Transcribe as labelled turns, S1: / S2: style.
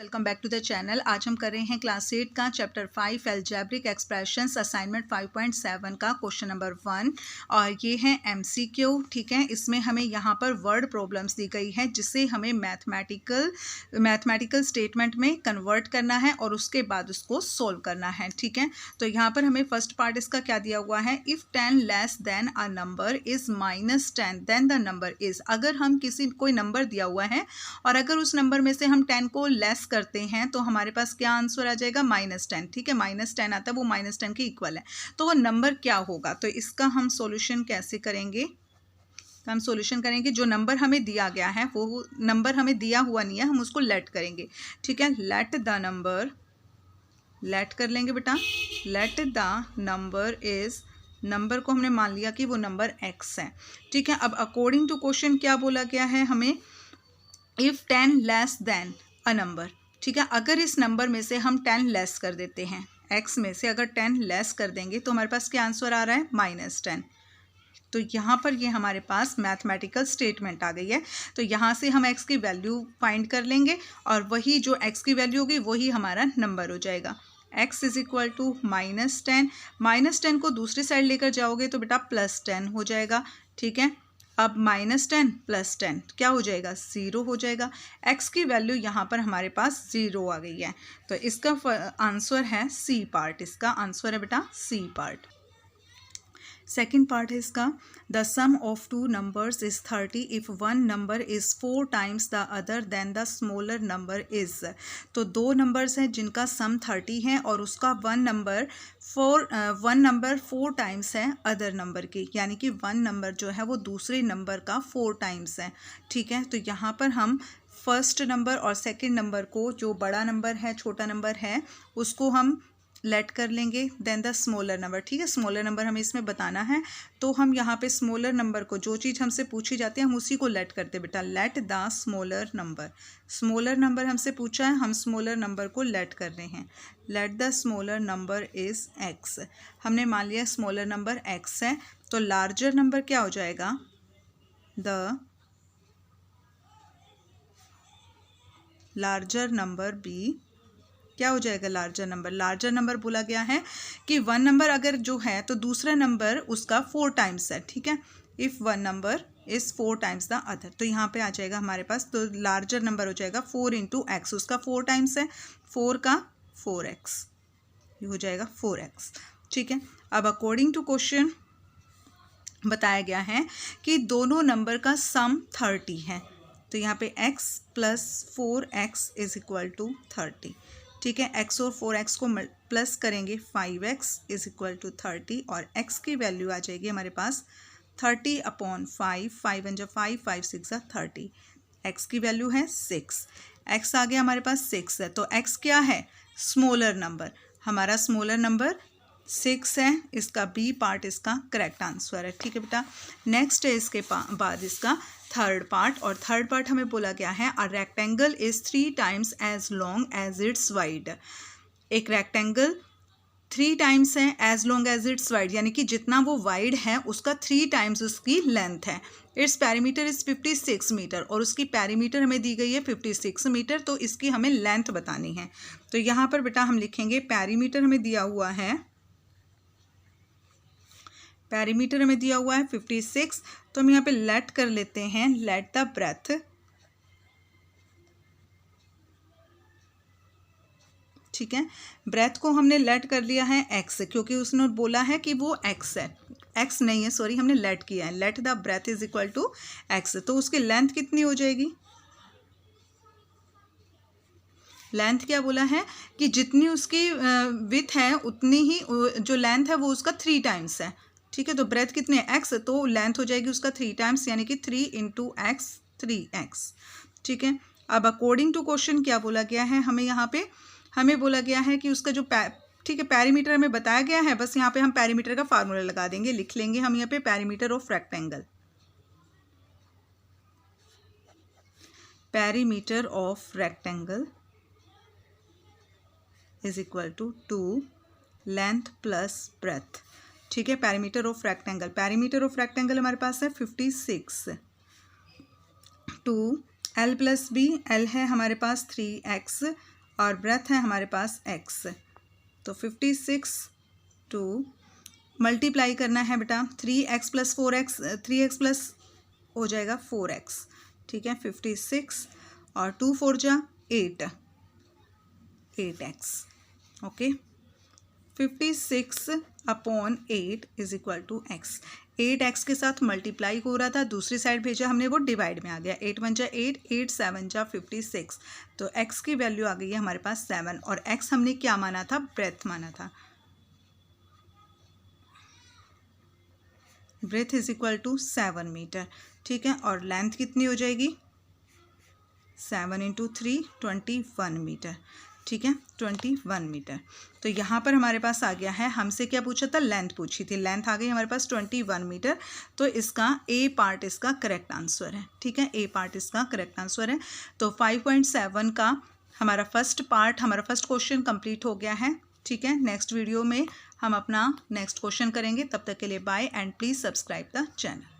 S1: Welcome back to the channel. आज हम कर रहे हैं क्लास 8 का चैप्टर 5 एल्जेब्रिक एक्सप्रेशंस असाइनमेंट 5.7 का क्वेश्चन नंबर 1 और ये है एमसीक्यू। ठीक है, इसमें हमें यहाँ पर वर्ड प्रॉब्लम्स दी गई है जिसे हमें मैथमेटिकल स्टेटमेंट में कन्वर्ट करना है और उसके बाद उसको सोल्व करना है। ठीक है, तो यहाँ पर हमें फर्स्ट पार्ट इसका क्या दिया हुआ है, if 10 less than a number is -10 then the number is. अगर हम कोई नंबर दिया हुआ है और अगर उस नंबर में से हम 10 को लेस करते हैं तो हमारे पास क्या आंसर आ जाएगा, -10। ठीक है, -10 आता है, वो -10 के इक्वल है, तो वो नंबर क्या होगा। तो इसका हम सॉल्यूशन कैसे करेंगे, तो हम सॉल्यूशन करेंगे जो नंबर हमें दिया गया है वो नंबर हमें दिया हुआ नहीं है, हम उसको लेट करेंगे। ठीक है, लेट द नंबर, लेट कर लेंगे बेटा, let the number is, number को हमने मान लिया कि वो नंबर x है। ठीक है, अब अकॉर्डिंग टू क्वेश्चन क्या बोला गया है हमें, if 10 less than a number. ठीक है, अगर इस नंबर में से हम 10 लेस कर देते हैं, x में से अगर 10 लेस कर देंगे तो हमारे पास क्या आंसर आ रहा है, -10। तो यहाँ पर ये हमारे पास मैथमेटिकल स्टेटमेंट आ गई है। तो यहाँ से हम x की वैल्यू फाइंड कर लेंगे और वही जो x की वैल्यू होगी वही हमारा नंबर हो जाएगा। x इज इक्वल टू -10, -10 को दूसरी साइड लेकर जाओगे तो बेटा +10 हो जाएगा। ठीक है, अब -10 + 10 क्या हो जाएगा, 0 हो जाएगा। x की वैल्यू यहाँ पर हमारे पास 0 आ गई है, तो इसका आंसर है सी पार्ट, इसका आंसर है बेटा सी पार्ट। सेकेंड पार्ट है इसका, the sum of two numbers is 30 if one number is 4 times the other then the smaller number is. तो दो नंबर्स हैं जिनका सम 30 है और उसका वन नंबर 4 टाइम्स है अदर नंबर की, यानी कि वन नंबर जो है वो दूसरे नंबर का 4 टाइम्स है। ठीक है, तो यहाँ पर हम फर्स्ट नंबर और सेकेंड नंबर को, जो बड़ा नंबर है छोटा नंबर है, उसको हम लेट कर लेंगे, देन द स्मॉलर नंबर। ठीक है, स्मॉलर नंबर हमें इसमें बताना है, तो हम यहाँ पे स्मॉलर नंबर को, जो चीज़ हमसे पूछी जाती है हम उसी को लेट करते बेटा, let the smaller number. Smaller number हमसे पूछा है, हम स्मॉलर नंबर को लेट कर रहे हैं। Let the smaller number is x। हमने मान लिया स्मॉलर नंबर x है, तो लार्जर नंबर क्या हो जाएगा, द लार्जर नंबर b। क्या हो जाएगा लार्जर नंबर, लार्जर नंबर बोला गया है कि वन नंबर अगर जो है तो दूसरा नंबर उसका 4 टाइम्स है। ठीक है, if one number is 4 times the other, तो यहाँ पे आ जाएगा हमारे पास, तो लार्जर नंबर हो जाएगा 4 × x, उसका 4 टाइम्स है, 4 का 4x, ये हो जाएगा 4x। ठीक है, अब अकॉर्डिंग टू क्वेश्चन बताया गया है कि दोनों नंबर का सम 30 है, तो यहाँ पे x + 4x is equal to 30। ठीक है, x और 4x को प्लस करेंगे, 5x इज़ इक्वल टू 30 और x की वैल्यू आ जाएगी हमारे पास 30/5, 5 × 5, 5 × 6 = 30। x की वैल्यू है 6, x आ गया हमारे पास 6 है, तो x क्या है, स्मॉलर नंबर, हमारा स्मॉलर नंबर 6 है, इसका बी पार्ट इसका करेक्ट आंसर है। ठीक है बेटा, नेक्स्ट है इसके बाद इसका थर्ड पार्ट, और थर्ड पार्ट हमें बोला गया है, a rectangle is 3 times as long as it's wide. एक रेक्टेंगल 3 टाइम्स है as long as it's wide, यानी कि जितना वो वाइड है उसका 3 टाइम्स उसकी लेंथ है। इट्स पेरीमीटर इज़ 56 मीटर और उसकी पेरीमीटर हमें दी गई है 56 मीटर, तो इसकी हमें लेंथ बतानी है। तो यहाँ पर बेटा हम लिखेंगे, पेरीमीटर हमें दिया हुआ है, पेरीमीटर हमें दिया हुआ है 56, तो हम यहाँ पे लेट कर लेते हैं, लेट द ब्रेथ। ठीक है, ब्रेथ को हमने लेट कर लिया है x, क्योंकि उसने बोला है कि वो x है, x नहीं है, सॉरी, हमने लेट किया है, let the breadth is equal to x। तो उसकी लेंथ कितनी हो जाएगी, लेंथ क्या बोला है कि जितनी उसकी विथ है उतनी ही जो लेंथ है वो उसका 3 टाइम्स है। ठीक है, तो ब्रेथ कितने है, x, तो लेंथ हो जाएगी उसका 3 टाइम्स, यानी कि 3 × x 3x। ठीक है, अब अकॉर्डिंग टू क्वेश्चन क्या बोला गया है हमें, यहाँ पे हमें बोला गया है कि उसका जो ठीक है, पेरीमीटर हमें बताया गया है, बस यहाँ पे हम पेरीमीटर का फार्मूला लगा देंगे, लिख लेंगे हम यहाँ पे perimeter of rectangle, perimeter of rectangle is equal to 2 length plus breadth. ठीक है, perimeter of rectangle, perimeter of rectangle हमारे पास है 56, 2 L + B, L है हमारे पास 3x और ब्रेथ है हमारे पास x। तो 56 टू मल्टीप्लाई करना है बेटा 3x plus 4x, 3x plus हो जाएगा 4x, ठीक है। 56 और 2 4 जा 8x, okay. 56 upon 8 is equal to x। 8x के साथ मल्टीप्लाई हो रहा था, दूसरी साइड भेजा हमने, वो डिवाइड में आ गया। 8 1 जा 8, 8 7 जा 56। तो x की वैल्यू आ गई है हमारे पास 7 और x हमने क्या माना था? ब्रेथ माना था। Breadth is equal to 7 metre, ठीक है। और लेंथ कितनी हो जाएगी? 7 इंटू 3 21 मीटर, ठीक है, 21 मीटर। तो यहाँ पर हमारे पास आ गया है, हमसे क्या पूछा था? लेंथ पूछी थी। लेंथ आ गई हमारे पास 21 मीटर। तो इसका ए पार्ट इसका करेक्ट आंसर है, ठीक है। ए पार्ट इसका करेक्ट आंसर है। तो 5.7 का हमारा फर्स्ट पार्ट, हमारा फर्स्ट क्वेश्चन कंप्लीट हो गया है, ठीक है। नेक्स्ट वीडियो में हम अपना नेक्स्ट क्वेश्चन करेंगे। तब तक के लिए bye and please subscribe the channel.